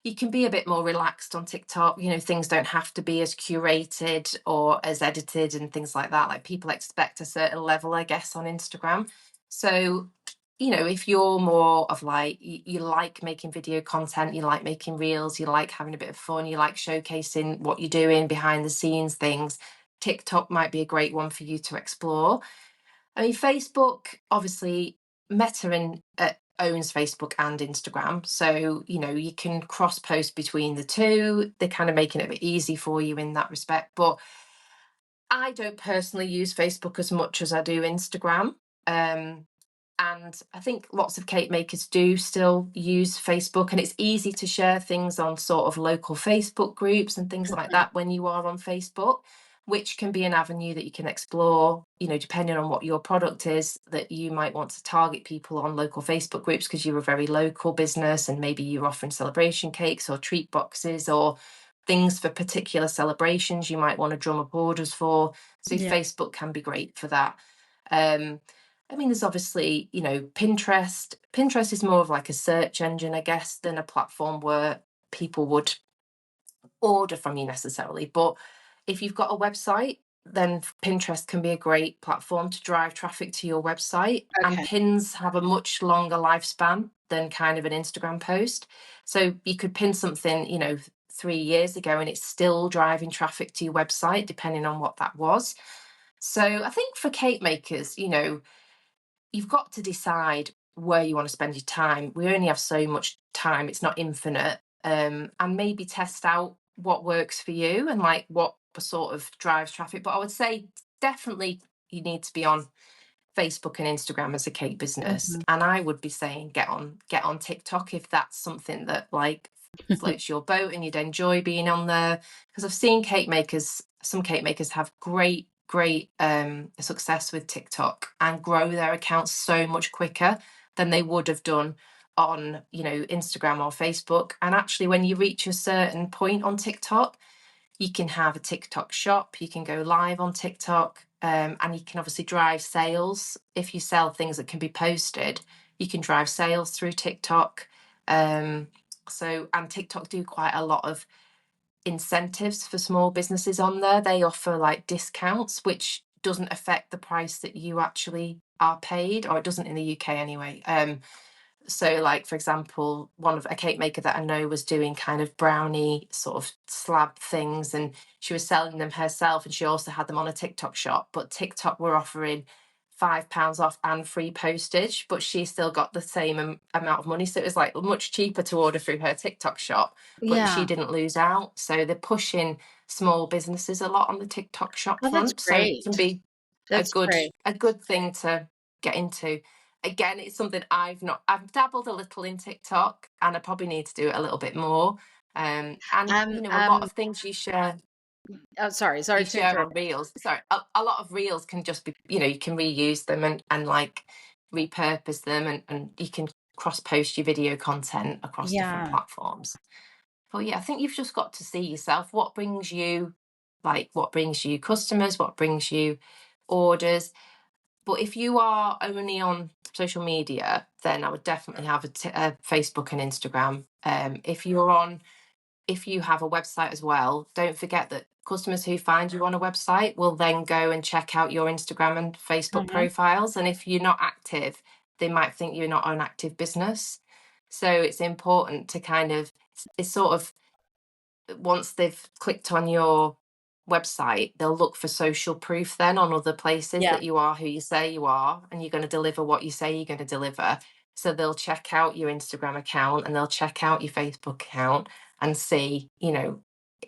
you can be a bit more relaxed on TikTok. Things don't have to be as curated or as edited and things like that. Like people expect a certain level, I guess, on Instagram. So, if you're more of like, you like making video content, you like making reels, you like having a bit of fun, you like showcasing what you're doing behind the scenes things, TikTok might be a great one for you to explore. I mean, Facebook, obviously, owns Facebook and Instagram. So, you can cross post between the two. They're kind of making it a bit easy for you in that respect. But I don't personally use Facebook as much as I do Instagram. Um, and I think lots of cake makers do still use Facebook, and it's easy to share things on sort of local Facebook groups and things like that when you are on Facebook, which can be an avenue that you can explore, depending on what your product is, that you might want to target people on local Facebook groups because you're a very local business and maybe you're offering celebration cakes or treat boxes or things for particular celebrations you might want to drum up orders for. So Yeah. Facebook can be great for that. Um, I mean, there's obviously, Pinterest. Pinterest is more of like a search engine, I guess, than a platform where people would order from you necessarily. But if you've got a website, then Pinterest can be a great platform to drive traffic to your website. And Okay. pins have a much longer lifespan than kind of an Instagram post. So you could pin something, 3 years ago and it's still driving traffic to your website, depending on what that was. So I think for cake makers, you've got to decide where you want to spend your time. We only have so much time, it's not infinite. And maybe test out what works for you and like what sort of drives traffic. But I would say definitely you need to be on Facebook and Instagram as a cake business. Mhm. And I would be saying get on TikTok if that's something that like floats your boat and you'd enjoy being on there. Because I've seen some cake makers have great success with TikTok and grow their accounts so much quicker than they would have done on, Instagram or Facebook. And actually when you reach a certain point on TikTok, you can have a TikTok shop, you can go live on TikTok, and you can obviously drive sales. If you sell things that can be posted, you can drive sales through TikTok. And TikTok do quite a lot of incentives for small businesses on there. They offer like discounts, which doesn't affect the price that you actually are paid, or it doesn't in the UK anyway. So, like, for example, one of a cake maker that I know was doing kind of brownie sort of slab things, and she was selling them herself, and she also had them on a TikTok shop. But TikTok were offering £5 off and free postage, but she still got the same amount of money. So it was like much cheaper to order through her TikTok shop, but she Yeah. didn't lose out. So they're pushing small businesses a lot on the TikTok shop Oh, that's front. So it can great. be That's great. a good thing to get into. Again, it's something I've dabbled a little in TikTok, and I probably need to do it a little bit more. And Um, a lot um, of things oh, sorry you to share on interrupt. reels. Sorry, a lot of reels can just be, you can reuse them and like repurpose them, and you can cross post your video content across different Yeah. platforms. But yeah, I think you've just got to see yourself what brings you customers, what brings you orders. But if you are only on social media, then I would definitely have a Facebook and Instagram. If you have a website as well, don't forget that customers who find you on a website will then go and check out your Instagram and Facebook Mhm. profiles. And if you're not active, they might think you're not an active business. So it's important to kind of, it's sort of, once they've clicked on your website, they'll look for social proof then on other places Yeah. that you are who you say you are, and you're going to deliver what you say you're going to deliver. So they'll check out your Instagram account and they'll check out your Facebook account and see,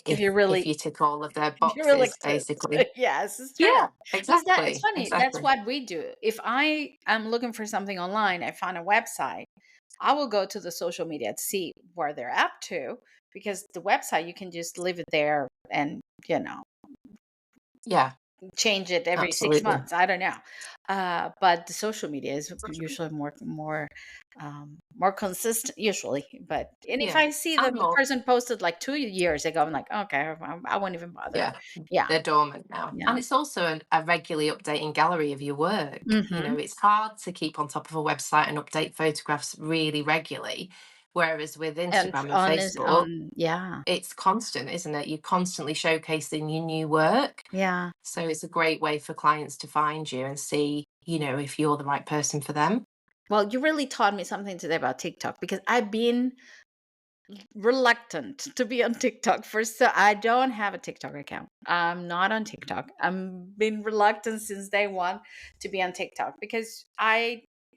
If you if really you tick all of their if you really boxes, exist. basically. Yes, it's true. Yeah, It's exactly. funny. That's Exactly. what we do. If I am looking for something online, I find a website, I will go to the social media to see where they're up to, because the website, you can just leave it there and, you know, Yeah, change it every six absolutely. months. I don't know. But the social media is usually more consistent usually. But and if Yeah. I see that And the more. person posted like 2 years ago, I'm like, okay, I won't even bother. Yeah, Yeah. they're dormant now. Yeah. And it's also a regularly updating gallery of your work. Hmm. It's hard to keep on top of a website and update photographs really regularly. Whereas with And Instagram and on is Facebook, on, yeah. it's constant, isn't it? You're constantly showcasing your new work. Yeah. So it's a great way for clients to find you and see, if you're the right person for them. Well, you really taught me something today about TikTok, because I've been reluctant to be on TikTok for, so I don't have a TikTok account. I'm not on TikTok. I'm been reluctant since day one to be on TikTok, because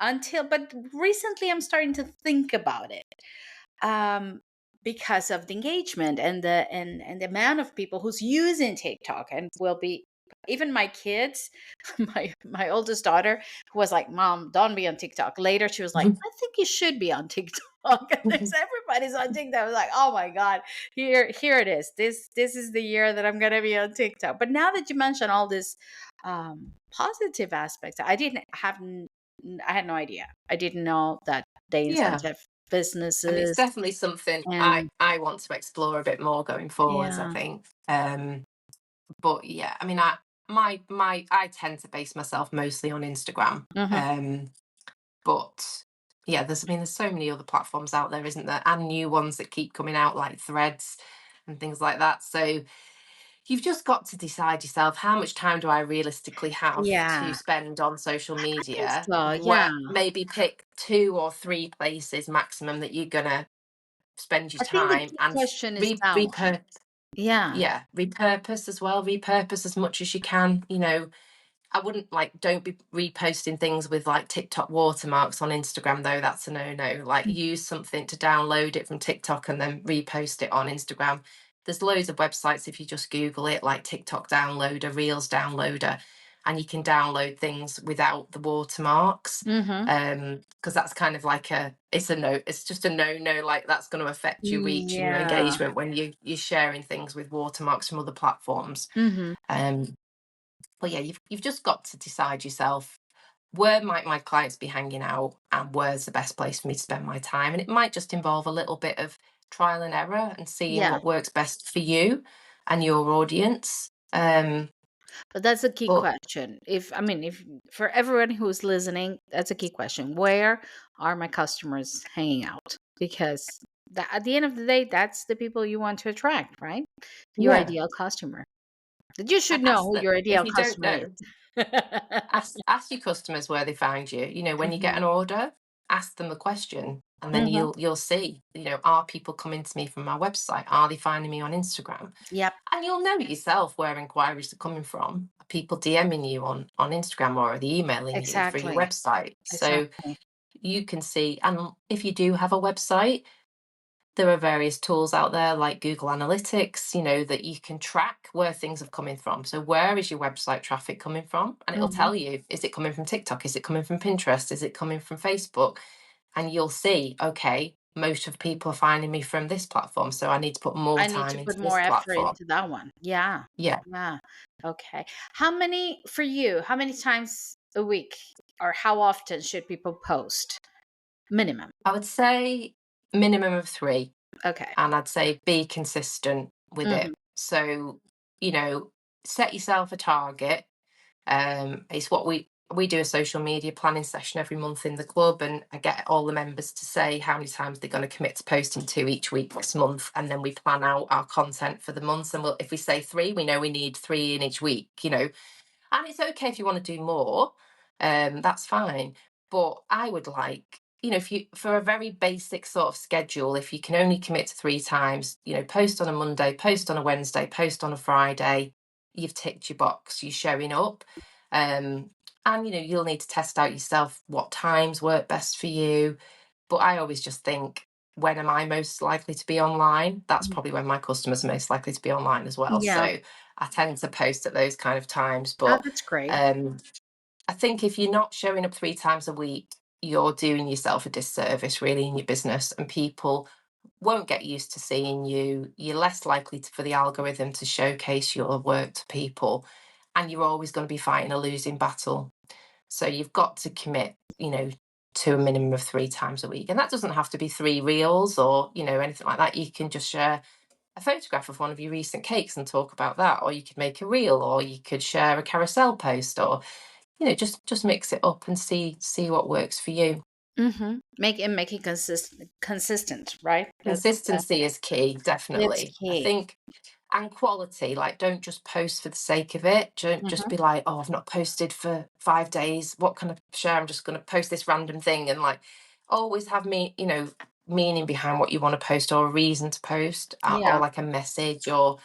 but recently I'm starting to think about it. Um because of the engagement and the amount of people who's using TikTok, and will be even my kids. My oldest daughter, who was like, "Mom, don't be on TikTok." Later, she was like, "I think you should be on TikTok." And there's everybody's on TikTok. I was like, "Oh my god, here it is. This is the year that I'm gonna be on TikTok." But now that you mention all this positive aspects, I had no idea. I didn't know that they Yeah. incentive I mean, it's businesses. definitely something And I want to explore a bit more going forwards, I yeah. think. But yeah, I mean, I tend to base myself mostly on Instagram. Hmm. But yeah, there's so many other platforms out there, isn't there? And new ones that keep coming out, like Threads and things like that. So you've just got to decide yourself, how much time do I realistically have to Yeah, spend on social I think media? so. Yeah. Where maybe pick 2 or 3 places maximum that you're gonna spend your I think the time, key and question is balance. Yeah. repurpose as well. Repurpose as much as you can. I wouldn't, like, don't be reposting things with like TikTok watermarks on Instagram though. That's a no. Like, use something to download it from TikTok and then repost it on Instagram. There's loads of websites, if you just Google it, like TikTok downloader, Reels downloader, and you can download things without the watermarks. Hmm. Because that's kind of like it's just a no, like that's going to affect your reach and your Yeah. engagement when you're sharing things with watermarks from other platforms. Hmm. Um, but yeah, you've just got to decide yourself, where might my clients be hanging out, and where's the best place for me to spend my time. And it might just involve a little bit of trial and error and seeing Yeah. what works best for you and your audience. But that's a key But question. If for everyone who's listening, that's a key question. Where are my customers hanging out? Because at the end of the day, that's the people you want to attract, right? Your yeah, ideal customer. That you should know ask who that your if ideal you don't customer know. is. Ask your customers where they find you. When you get Mhm. an order, ask them a question, and then Hmm. you'll see, are people coming to me from my website? Are they finding me on Instagram? Yep. And you'll know yourself where inquiries are coming from. Are people DMing you on Instagram, or are they emailing you through your Exactly. website? So Exactly. you can see, and if you do have a website, there are various tools out there like Google Analytics, that you can track where things are coming from. So where is your website traffic coming from? And it'll Hmm. tell you, is it coming from TikTok? Is it coming from Pinterest? Is it coming from Facebook? And you'll see, okay, most of people are finding me from this platform, so I need to put more I need time to into put this more effort platform. into that one. Yeah. Yeah, Yeah. Okay. How many times a week or how often should people post? Minimum. I would say minimum of 3, Okay. and I'd say be consistent with Hmm. it. So, you know, set yourself a target. It's what we do a social media planning session every month in the club, and I get all the members to say how many times they're going to commit to posting to each week this month, and then we plan out our content for the month. And if we say 3, we know we need 3 in each week. And it's okay if you want to do more, that's fine. But I would like, if you, for a very basic sort of schedule, if you can only commit to 3 times, post on a Monday, post on a Wednesday, post on a Friday, you've ticked your box, you're showing up. And you'll need to test out yourself what times work best for you. But I always just think, when am I most likely to be online? That's probably when my customers are most likely to be online as well. So Yeah. I tend to post at those kind of times. Oh, But that's great. um, I think if you're not showing up 3 times a week, you're doing yourself a disservice, really, in your business, and people won't get used to seeing you. You're less likely for the algorithm to showcase your work to people, and you're always going to be fighting a losing battle. So you've got to commit, to a minimum of 3 times a week. And that doesn't have to be 3 reels or, anything like that. You can just share a photograph of one of your recent cakes and talk about that. Or you could make a reel, or you could share a carousel post, or, just mix it up and see what works for you. Make it consistent, right? Consistency is key, It's definitely. I key. think, and quality, like, don't just post for the sake of it. Don't just Hmm. be like, oh, I've not posted for 5 days, what can I share? I'm just going to post this random thing. And, like, always have meaning behind what you want to post, or a reason to post, or Yeah. like a message, or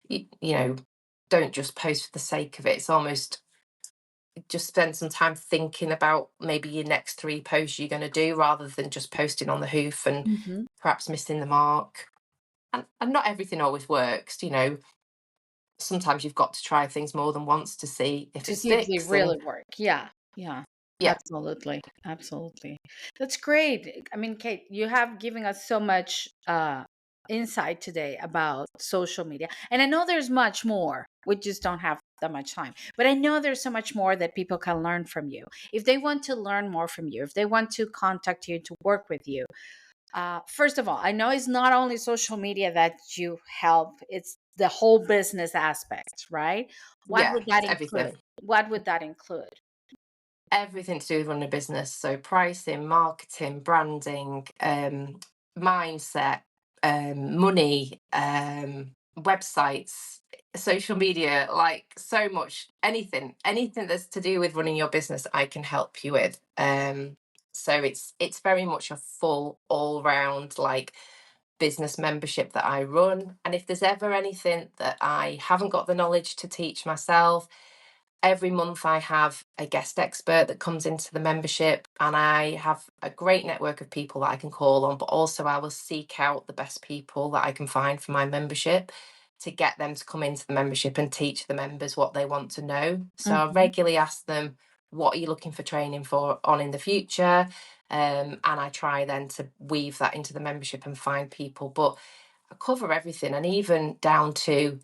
you, you know don't just post for the sake of it. It's almost, just spend some time thinking about maybe your next 3 posts you're going to do, rather than just posting on the hoof and Hmm. perhaps missing the mark. And not everything always works. Sometimes you've got to try things more than once to see if To it see if they sticks. really And work. Yeah. Yeah. yeah, Absolutely. Absolutely. That's great. I mean, Kate, you have given us so much insight today about social media. And I know there's much more. We just don't have that much time. But I know there's so much more that people can learn from you. If they want to learn more from you, if they want to contact you to work with you, first of all, I know it's not only social media that you help, it's the whole business aspect, right? What yeah, would that it's include? everything. What would that include? Everything to do with running a business. So pricing, marketing, branding, mindset, money, websites, social media, like, so much, anything that's to do with running your business, I can help you with. So it's very much a full all round, like, business membership that I run. And if there's ever anything that I haven't got the knowledge to teach myself, every month I have a guest expert that comes into the membership, and I have a great network of people that I can call on. But also, I will seek out the best people that I can find for my membership, to get them to come into the membership and teach the members what they want to know. So I Hmm. regularly ask them, what are you looking for training for on in the future? And I try then to weave that into the membership and find people. But I cover everything, and even down to,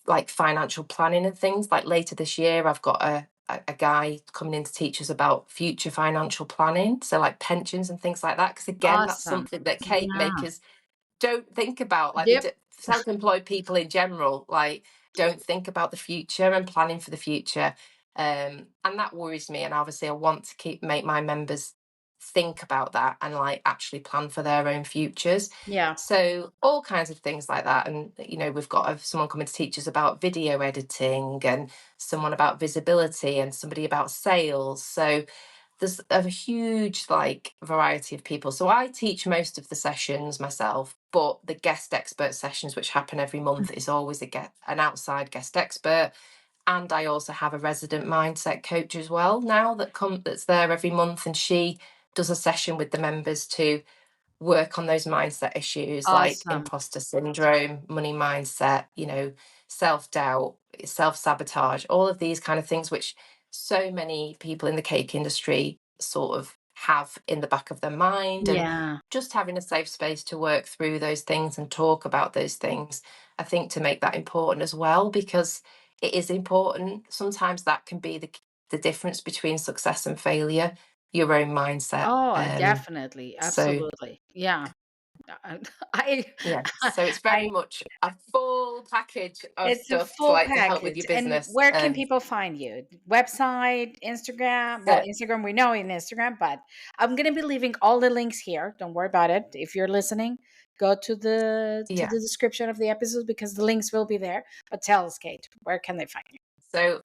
like, financial planning and things. Like, later this year, I've got a guy coming in to teach us about future financial planning, so, like, pensions and things like that. Because again, that's Awesome. something that cake Yeah. makers don't think about. Like, Yep. self-employed people in general, like, don't think about the future and planning for the future. And that worries me. And obviously, I want to make my members think about that, and, like, actually plan for their own futures. Yeah. So all kinds of things like that. And we've got someone coming to teach us about video editing, and someone about visibility, and somebody about sales. So there's a huge like variety of people. So I teach most of the sessions myself, but the guest expert sessions, which happen every month, is always an outside guest expert. And I also have a resident mindset coach as well now that's there every month, and she does a session with the members to work on those mindset issues like Awesome. imposter syndrome, money mindset, self-doubt, self-sabotage, all of these kind of things which so many people in the cake industry sort of have in the back of their mind. And Yeah. just having a safe space to work through those things and talk about those things, I think, to make that important as well, because it is important. Sometimes that can be the difference between success and failure, your own mindset. Oh, definitely. So Absolutely. Yeah. I, I, yeah, so it's very I much a full package of it's a stuff to full like to help with package. your And business. where can people find you? Website, Instagram? Well, So Instagram, we know in Instagram, but I'm gonna be leaving all the links here. Don't worry about it. If you're listening, go to yeah, the description of the episode because the links will be there. But tell us, Kate, where can they find you? so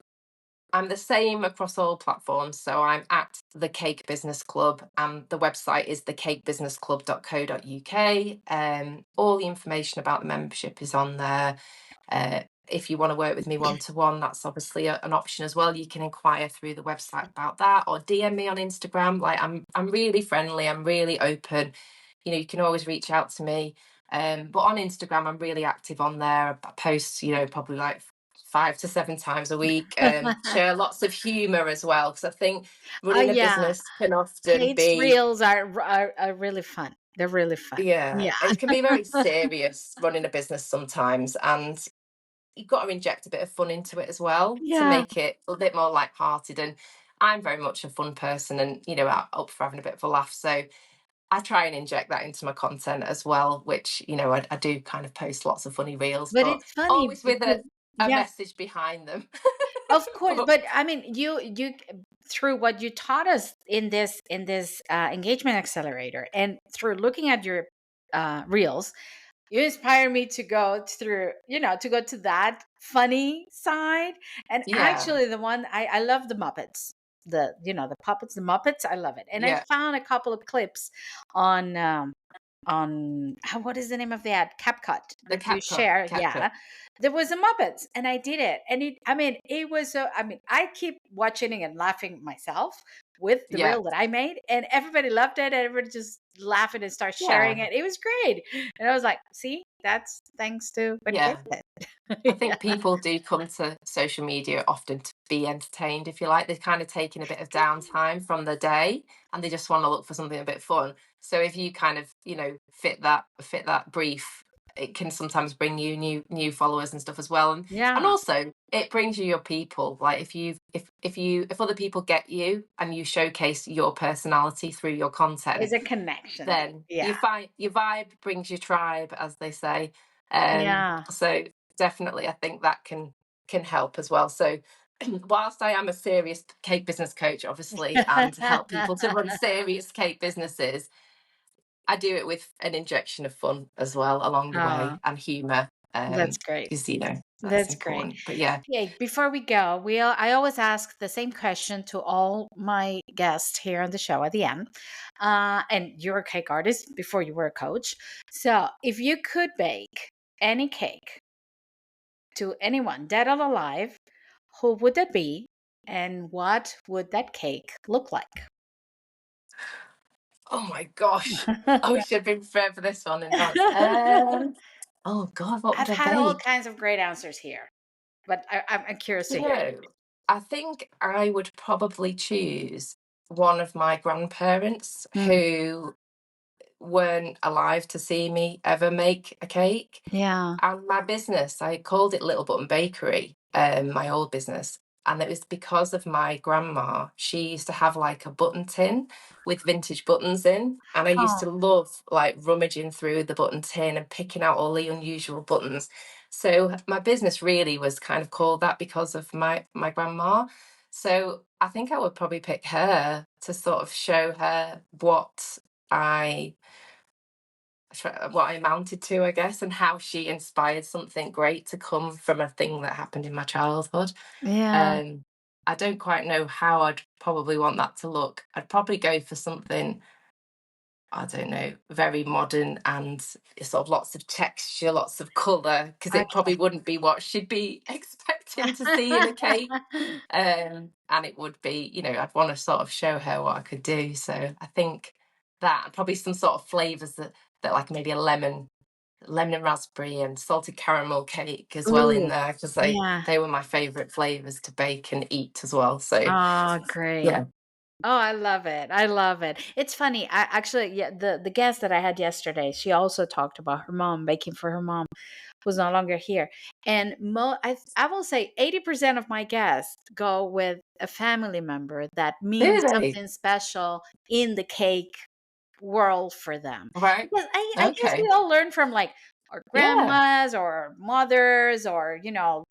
I'm the same across all platforms. So I'm at the Cake Business Club, and the website is thecakebusinessclub.co.uk. All the information about the membership is on there. If you want to work with me one to one, that's obviously an option as well. You can inquire through the website about that, or DM me on Instagram. Like I'm really friendly. I'm really open. You can always reach out to me. But on Instagram, I'm really active on there. I post, probably like 5 to 7 times a week. Share lots of humor as well, because I think Oh running a yeah, business can often Kate's be, reels are really fun. They're really fun. yeah, Yeah. it can be very serious running a business sometimes, and you've got to inject a bit of fun into it as well to Yeah. make it a bit more light-hearted. And I'm very much a fun person, and up for having a bit of a laugh. So I try and inject that into my content as well, which I do kind of post lots of funny reels, But but it's funny always with a because a yeah, message behind them. of course. But But I mean, you through what you taught us in this engagement accelerator, and through looking at your reels, you inspire me to go through, to go to that funny side. And yeah, actually, the one I love the Muppets, the puppets, the Muppets. I love it. And I yeah, found a couple of clips on what is the name of that CapCut the that you share? CapCut. Yeah, there was a Muppets, and I did it, and I mean, it was so. I mean, I keep watching it and laughing myself with the Yeah, reel that I made, and everybody loved it. And everybody just laughing and start sharing yeah, it. It was great, and I was like, "See, that's thanks to what Kate yeah. I did." think people do come to social media often to be entertained, if you like. They're kind of taking a bit of downtime from the day, and they just want to look for something a bit fun. So if you kind of, fit that brief, it can sometimes bring you new followers and stuff as well. And Yeah, also it brings you your people. Like if other people get you and you showcase your personality through your it's content, a connection there. then you Yeah, find your vibe brings your tribe, as they say. yeah. So definitely, I think that can help as well. So whilst I am a serious cake business coach, obviously, and help people to run serious cake businesses, I do it with an injection of fun as well along the Oh, way, and humour, that's great. because that's That's great. important. But yeah, Okay, before we go, I always ask the same question to all my guests here on the show at the end. And you're a cake artist before you were a coach. So if you could bake any cake to anyone, dead or alive, who would that be? And what would that cake look like? oh my gosh, I wish I'd been prepared for this one in advance. Oh God, what would I've I had all bake? kinds of great answers here, but I'm curious to You hear. know, I think I would probably choose one of my grandparents Mm, who weren't alive to see me ever make a cake. yeah. And my business, I called it Little Button Bakery, my old business. And it was because of my grandma. She used to have like a button tin with vintage buttons in. And I used Oh, to love like rummaging through the button tin and picking out all the unusual buttons. So my business really was kind of called that because of my grandma. So I think I would probably pick her to sort of show her I what I amounted to, I guess, and how she inspired something great to come from a thing that happened in my childhood. yeah. Um, I don't quite know how I'd probably want that to look. I'd probably go for something, I don't know, very modern and sort of lots of texture, lots of colour, because it Okay. probably wouldn't be what she'd be expecting to see in a cake. And it would be, I'd want to sort of show her what I could do. So I think that, and probably some sort of flavours that like maybe a lemon and raspberry and salted caramel cake as well in Ooh, there, because yeah. they were my favourite flavours to bake and eat as well. So Oh, great. yeah. Oh, I love it. I love it. It's funny. I actually, yeah, the guest that I had yesterday, she also talked about her mom baking for her mom who's no longer here. And I will say 80% of my guests go with a family member that means Really? something special in the cake world for them. Right. Because I guess we Okay. all learn from like our Yeah. grandmas or our mothers, or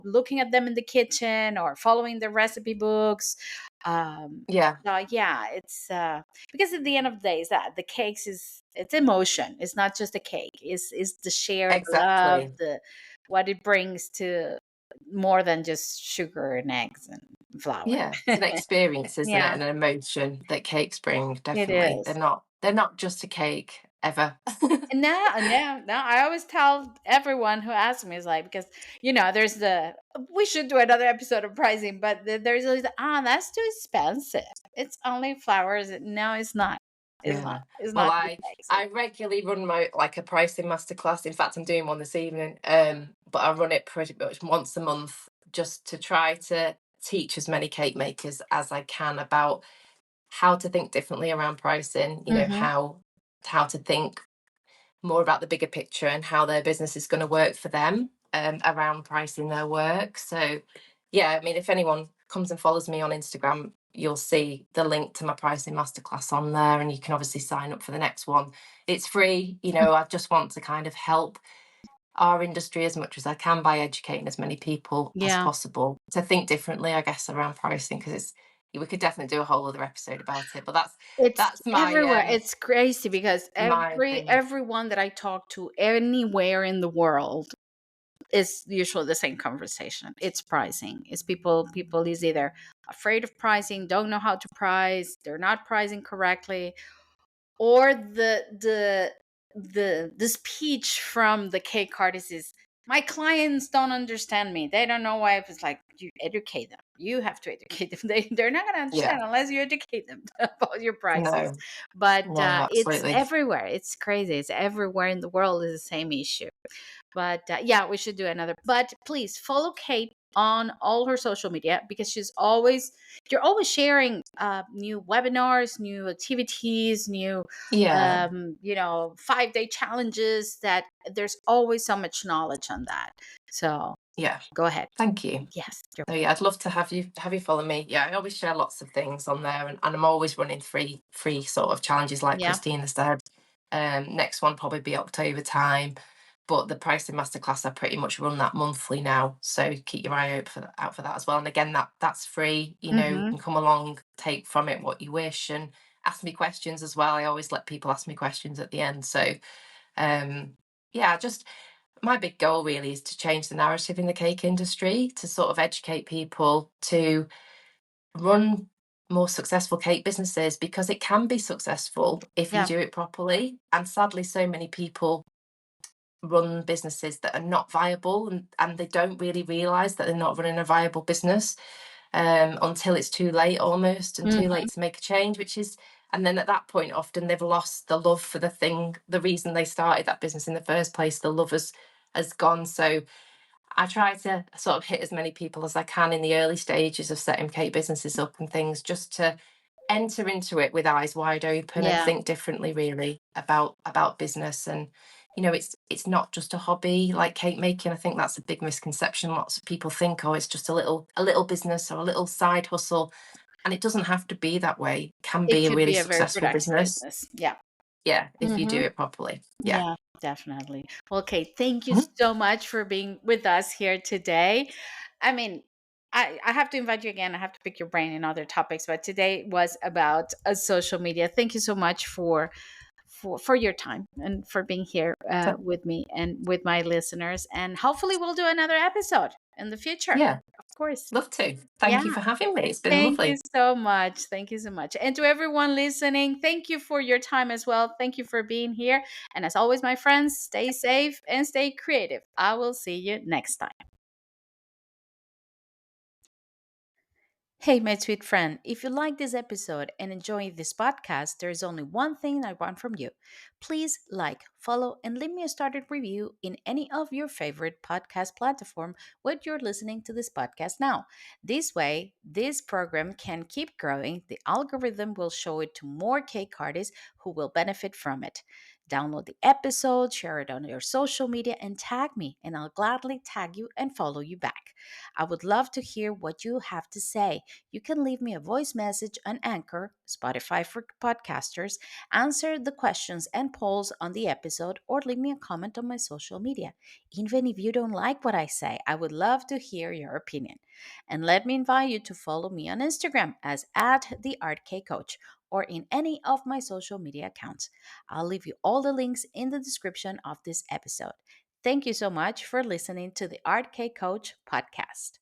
looking at them in the kitchen or following the recipe books. Um Yeah. yeah, it's because at the end of the day, is that the cakes is it's emotion. It's not just a cake. It's the shared love, Exactly. the what it brings to more than just sugar and eggs and flour. Yeah. It's an experience, isn't it? Yeah, And an emotion that cakes bring, it definitely. is. They're not just a cake ever. No, no, no. I always tell everyone who asks me is like, because there's the we should do another episode of pricing, but there's always that's too expensive. It's only flowers. No, it's not. It's not. Yeah. It's Well, not too I expensive. regularly run my like a pricing masterclass. In fact, I'm doing one this evening. But I run it pretty much once a month just to try to teach as many cake makers as I can about how to think differently around pricing, Hmm. how to think more about the bigger picture and how their business is going to work for them, around pricing their work. So, yeah, I mean, if anyone comes and follows me on Instagram, you'll see the link to my pricing masterclass on there, and you can obviously sign up for the next one. It's free. I just want to kind of help our industry as much as I can by educating as many people as Yeah, possible to think differently, I guess, around pricing, because we could definitely do a whole other episode about it. But it's that's my everywhere. It's crazy because my opinion. everyone that I talk to anywhere in the world is usually the same conversation. It's pricing. It's people is either afraid of pricing, don't know how to price, they're not pricing correctly, or the speech from the cake artist is, my clients don't understand me, they don't know why. It's like, you educate them, you have to educate them. They're not going to Yeah. understand unless you educate them about your prices. No. But No, it's absolutely. everywhere. It's crazy. It's everywhere in the world is the same issue. But yeah, we should do another. But please follow Kate on all her social media, because you're always sharing new webinars, new activities, new Yeah. 5-day challenges. That there's always so much knowledge on that. So Yeah. go ahead. Thank you. Yes, you're No, yeah, I'd love to have you follow me. Yeah, I always share lots of things on there, and I'm always running free sort of challenges like yeah. Christina said. Next one probably be October time, but the pricing masterclass I pretty much run that monthly now. So keep your eye out for that as well. And again, that's free. You Mm-hmm. can come along, take from it what you wish, and ask me questions as well. I always let people ask me questions at the end. So um, yeah, just my big goal really is to change the narrative in the cake industry, to sort of educate people to run more successful cake businesses, because it can be successful if you Yeah. do it properly. And sadly, so many people run businesses that are not viable, and they don't really realize that they're not running a viable business, until it's too late, almost, and too Mm-hmm. late to make a change, and then at that point, often they've lost the love for the thing, the reason they started that business in the first place. The love has gone. So I try to sort of hit as many people as I can in the early stages of setting cake businesses up and things, just to enter into it with eyes wide open and Yeah. think differently really about business. And it's not just a hobby like cake making. I think that's a big misconception. Lots of people think, oh, it's just a little business or a little side hustle, and it doesn't have to be that way. It can It be a could really be a very successful productive business. business. Yeah. Yeah, if you do Mm-hmm. it properly. Yeah. Yeah, definitely. Well, okay, thank you Mhm. so much for being with us here today. I mean, I have to invite you again. I have to pick your brain in other topics, but today was about social media. Thank you so much for your time and for being here So with me and with my listeners. And hopefully, we'll do another episode. in the future. Yeah, Of course. love to. Yeah. Thank you for having me. It's been Thank you lovely. so much. Thank you so much. And to everyone listening, thank you for your time as well. Thank you for being here. And as always, my friends, stay safe and stay creative. I will see you next time. Hey, my sweet friend, if you like this episode and enjoy this podcast, there is only one thing I want from you. Please like, follow, and leave me a started review in any of your favorite podcast platform where you're listening to this podcast now. This way, this program can keep growing. The algorithm will show it to more cake artists who will benefit from it. Download the episode, share it on your social media, and tag me, and I'll gladly tag you and follow you back. I would love to hear what you have to say. You can leave me a voice message on Anchor, Spotify for podcasters, answer the questions and polls on the episode, or leave me a comment on my social media. Even if you don't like what I say, I would love to hear your opinion. And let me invite you to follow me on Instagram as at the Art K Coach or in any of my social media accounts. I'll leave you all the links in the description of this episode. Thank you so much for listening to the Art K Coach podcast.